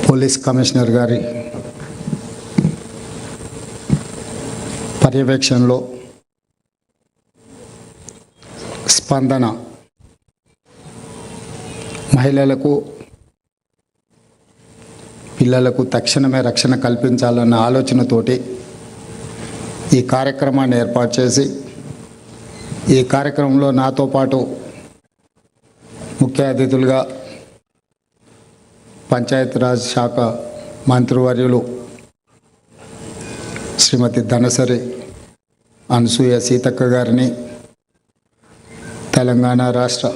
Police commissioner గారి పర్యవేక్షణలో స్పందన మహిళలకు పిల్లలకు తక్షణమే రక్షణ కల్పించాలన్న ఆలోచనతోటి ఈ కార్యక్రమాన్ని ఏర్పాటు చేసి ఈ కార్యక్రమంలో నాతో పాటు ముఖ్య అతిథులుగా పంచాయతీరాజ్ శాఖ మంత్రివర్యులు శ్రీమతి ధనసరి అనసూయ సీతక్క గారిని, తెలంగాణ రాష్ట్ర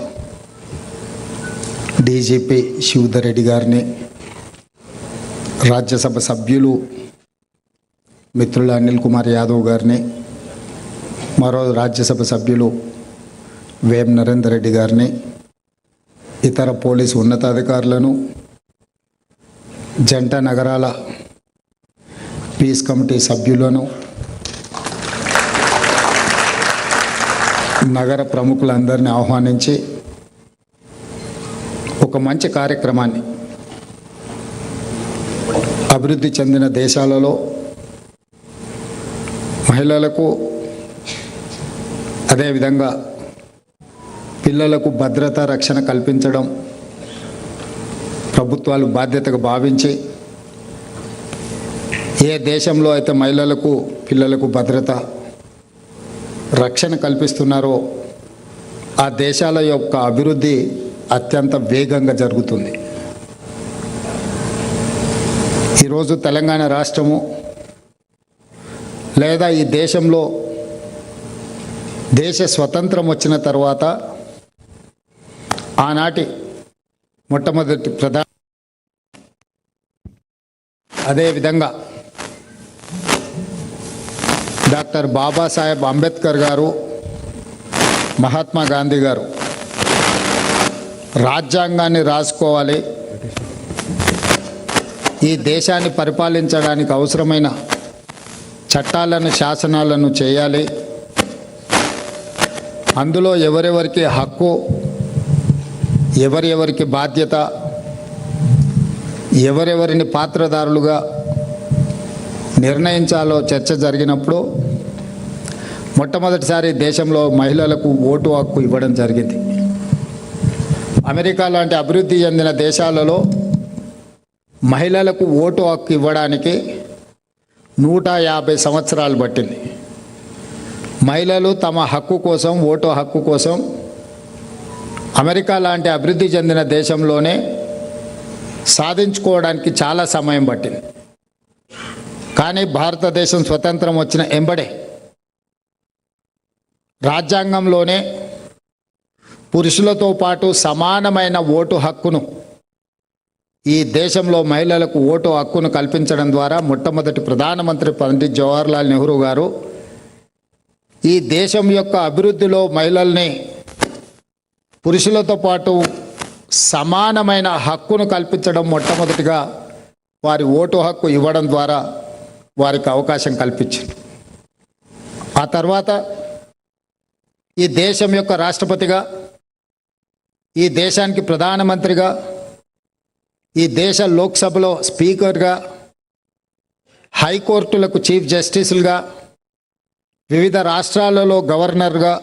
డీజీపీ శివధర్ రెడ్డి గారిని, రాజ్యసభ సభ్యులు మిత్రుల అనిల్ కుమార్ యాదవ్ గారిని, మరో రాజ్యసభ సభ్యులు వేం నరేందర్ రెడ్డి గారిని, ఇతర పోలీసు ఉన్నతాధికారులను, జంట నగరాల పీస్ కమిటీ సభ్యులను, నగర ప్రముఖులందరినీ ఆహ్వానించి ఒక మంచి కార్యక్రమాన్ని అభివృద్ధి చెందిన దేశాలలో మహిళలకు అదేవిధంగా పిల్లలకు భద్రత రక్షణ కల్పించడం ప్రభుత్వాలు బాధ్యతగా భావించి ఏ దేశంలో అయితే మహిళలకు పిల్లలకు భద్రత రక్షణ కల్పిస్తున్నారో ఆ దేశాల యొక్క అభివృద్ధి అత్యంత వేగంగా జరుగుతుంది. ఈరోజు తెలంగాణ రాష్ట్రము లేదా ఈ దేశంలో దేశ స్వతంత్రం వచ్చిన తర్వాత ఆనాటి మొట్టమొదటి అదేవిధంగా డాక్టర్ బాబాసాహెబ్ అంబేద్కర్ గారు, మహాత్మా గాంధీ గారు రాజ్యాంగాన్ని రాసుకోవాలి, ఈ దేశాన్ని పరిపాలించడానికి అవసరమైన చట్టాలను శాసనాలను చేయాలి, అందులో ఎవరెవరికి హక్కు, ఎవరెవరికి బాధ్యత, ఎవరెవరిని పాత్రదారులుగా నిర్ణయించాలో చర్చ జరిగినప్పుడు మొట్టమొదటిసారి దేశంలో మహిళలకు ఓటు హక్కు ఇవ్వడం జరిగింది. అమెరికా లాంటి అభివృద్ధి చెందిన దేశాలలో మహిళలకు ఓటు హక్కు ఇవ్వడానికి 150 సంవత్సరాలు పట్టింది. మహిళలు తమ హక్కు కోసం, ఓటు హక్కు కోసం అమెరికా లాంటి అభివృద్ధి చెందిన దేశంలోనే సాధించుకోవడానికి చాలా సమయం పట్టింది. కానీ భారతదేశం స్వతంత్రం వచ్చిన ఎంబడే రాజ్యాంగంలోనే పురుషులతో పాటు సమానమైన ఓటు హక్కును, ఈ దేశంలో మహిళలకు ఓటు హక్కును కల్పించడం ద్వారా మొట్టమొదటి ప్రధానమంత్రి పండిట్ జవహర్లాల్ నెహ్రూ గారు ఈ దేశం యొక్క అభివృద్ధిలో మహిళల్ని పురుషులతో పాటు సమానమైన హక్కును కల్పించడం, మొట్టమొదటిగా వారి ఓటు హక్కు ఇవ్వడం ద్వారా వారికి అవకాశం కల్పించింది. ఆ తర్వాత ఈ దేశం యొక్క రాష్ట్రపతిగా, ఈ దేశానికి ప్రధానమంత్రిగా, ఈ దేశ లోక్సభలో స్పీకర్గా, హైకోర్టులకు చీఫ్ జస్టిసులుగా, వివిధ రాష్ట్రాలలో గవర్నర్గా,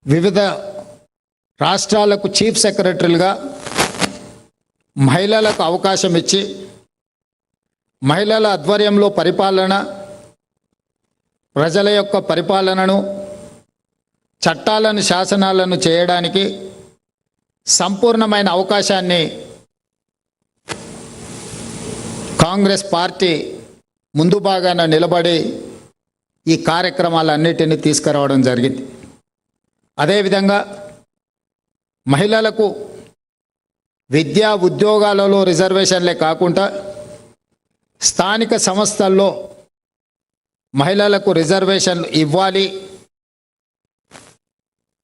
వివిధ రాష్ట్రాలకు చీఫ్ సెక్రటరీలుగా మహిళలకు అవకాశం ఇచ్చి మహిళల ఆధ్వర్యంలో పరిపాలన, ప్రజల యొక్క పరిపాలనను, చట్టాలను, శాసనాలను చేయడానికి సంపూర్ణమైన అవకాశాన్ని కాంగ్రెస్ పార్టీ ముందు భాగాన నిలబడి ఈ కార్యక్రమాలన్నిటినీ తీసుకురావడం జరిగింది. అదేవిధంగా మహిళలకు విద్యా ఉద్యోగాలలో రిజర్వేషన్లే కాకుండా స్థానిక సంస్థల్లో మహిళలకు రిజర్వేషన్లు ఇవ్వాలి.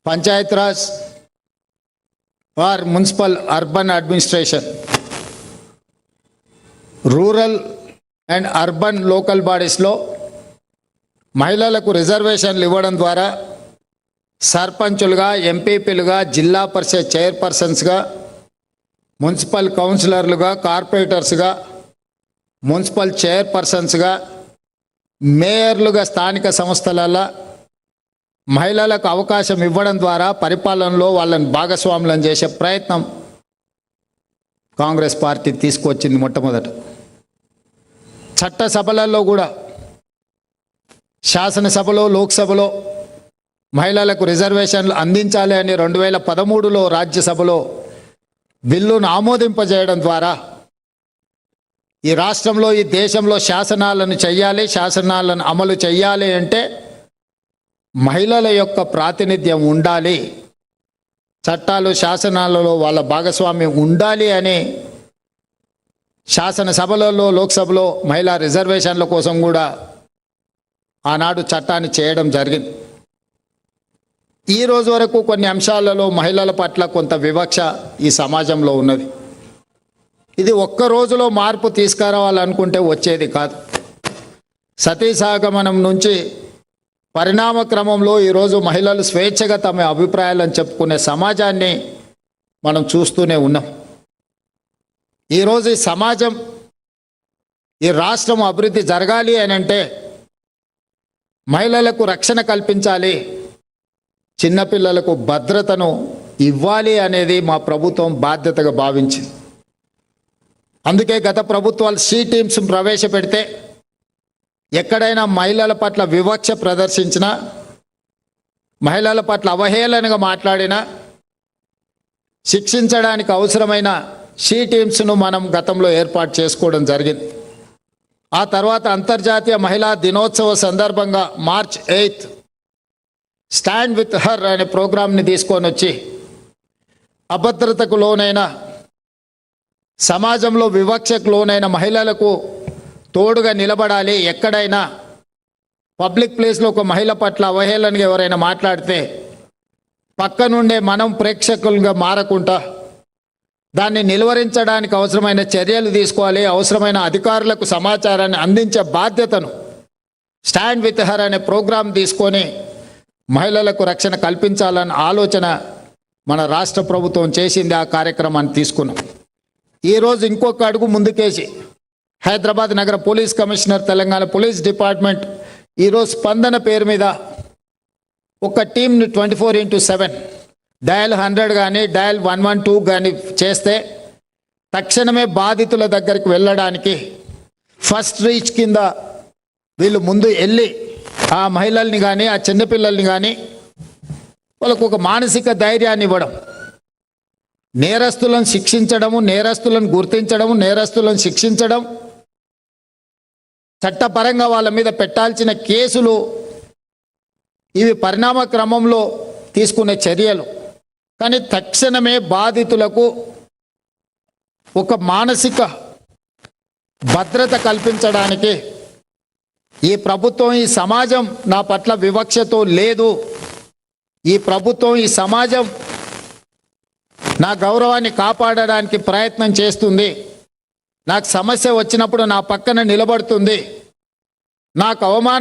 Panchayati Raj or municipal urban administration, rural and urban local బాడీస్లో మహిళలకు రిజర్వేషన్లు ఇవ్వడం ద్వారా సర్పంచులుగా, ఎంపీపీలుగా, జిల్లా పరిషత్ చైర్పర్సన్స్గా, మున్సిపల్ కౌన్సిలర్లుగా, కార్పొరేటర్స్గా, మున్సిపల్ చైర్పర్సన్స్గా, మేయర్లుగా స్థానిక సంస్థలలో మహిళలకు అవకాశం ఇవ్వడం ద్వారా పరిపాలనలో వాళ్ళని భాగస్వాములను చేసే ప్రయత్నం కాంగ్రెస్ పార్టీ తీసుకొచ్చింది. మొట్టమొదట చట్టసభలలో కూడా, శాసనసభలో, లోక్సభలో మహిళలకు రిజర్వేషన్లు అందించాలి అని 2013లో రాజ్యసభలో బిల్లును ఆమోదింపజేయడం ద్వారా ఈ రాష్ట్రంలో, ఈ దేశంలో శాసనాలను చెయ్యాలి, శాసనాలను అమలు చెయ్యాలి అంటే మహిళల యొక్క ప్రాతినిధ్యం ఉండాలి, చట్టాలు శాసనాలలో వాళ్ళ భాగస్వామ్యం ఉండాలి అని శాసనసభలలో, లోక్సభలో మహిళా రిజర్వేషన్ల కోసం కూడా ఆనాడు చట్టాన్ని చేయడం జరిగింది. ఈ రోజు వరకు కొన్ని అంశాలలో మహిళల పట్ల కొంత వివక్ష ఈ సమాజంలో ఉన్నది. ఇది ఒక్క రోజులో మార్పు తీసుకురావాలనుకుంటే వచ్చేది కాదు. సతీ సహగమనం నుంచి పరిణామ క్రమంలో ఈరోజు మహిళలు స్వేచ్ఛగా తమ అభిప్రాయాలను చెప్పుకునే సమాజాన్ని మనం చూస్తూనే ఉన్నాం. ఈరోజు ఈ సమాజం, ఈ రాష్ట్రం అభివృద్ధి జరగాలి అని అంటే మహిళలకు రక్షణ కల్పించాలి, చిన్నపిల్లలకు భద్రతను ఇవ్వాలి అనేది మా ప్రభుత్వం బాధ్యతగా భావించింది. అందుకే గత ప్రభుత్వాలు సి టీమ్స్ ప్రవేశపెడితే ఎక్కడైనా మహిళల పట్ల వివక్ష ప్రదర్శించినా, మహిళల పట్ల అవహేళనగా మాట్లాడినా శిక్షించడానికి అవసరమైన సి టీమ్స్ను మనం గతంలో ఏర్పాటు చేసుకోవడం జరిగింది. ఆ తర్వాత అంతర్జాతీయ మహిళా దినోత్సవ సందర్భంగా మార్చ్ 8 స్టాండ్ విత్ హర్ అనే ప్రోగ్రాంని తీసుకొని వచ్చి అభద్రతకు లోనైన, సమాజంలో వివక్షకు లోనైన మహిళలకు తోడుగా నిలబడాలి. ఎక్కడైనా పబ్లిక్ ప్లేస్లో ఒక మహిళ పట్ల అవహేళనగా ఎవరైనా మాట్లాడితే పక్క నుండే మనం ప్రేక్షకులుగా మారకుండా దాన్ని నిలువరించడానికి అవసరమైన చర్యలు తీసుకోవాలి. అవసరమైన అధికారులకు సమాచారాన్ని అందించే బాధ్యతను స్టాండ్ విత్ హర్ అనే ప్రోగ్రాం తీసుకొని మహిళలకు రక్షణ కల్పించాలన్న ఆలోచన మన రాష్ట్ర ప్రభుత్వం చేసింది. ఆ కార్యక్రమాన్ని తీసుకున్నాం. ఈరోజు ఇంకొక అడుగు ముందుకేసి హైదరాబాద్ నగర police commissioner, Telangana police department ఈరోజు స్పందన పేరు మీద ఒక టీంని 24/7 డయల్ 100 కానీ డయల్ 112 కానీ చేస్తే తక్షణమే బాధితుల దగ్గరికి వెళ్ళడానికి ఫస్ట్ రీచ్ కింద వీళ్ళు ముందు వెళ్ళి ఆ మహిళల్ని కానీ, ఆ చిన్నపిల్లల్ని కానీ వాళ్ళకు ఒక మానసిక ధైర్యాన్ని ఇవ్వడం, నేరస్తులను శిక్షించడము, నేరస్తులను గుర్తించడము, నేరస్తులను శిక్షించడం, చట్టపరంగా వాళ్ళ మీద పెట్టాల్సిన కేసులు, ఇవి పరిణామ క్రమంలో తీసుకునే చర్యలు. కానీ తక్షణమే బాధితులకు ఒక మానసిక భద్రత కల్పించడానికి ఈ ప్రభుత్వం, ఈ సమాజం నా పట్ల వివక్షతో లేదు, ఈ ప్రభుత్వం, ఈ సమాజం నా గౌరవాన్ని కాపాడడానికి ప్రయత్నం చేస్తుంది, నాకు సమస్య వచ్చినప్పుడు నా పక్కన నిలబడుతుంది, నాకు అవమానం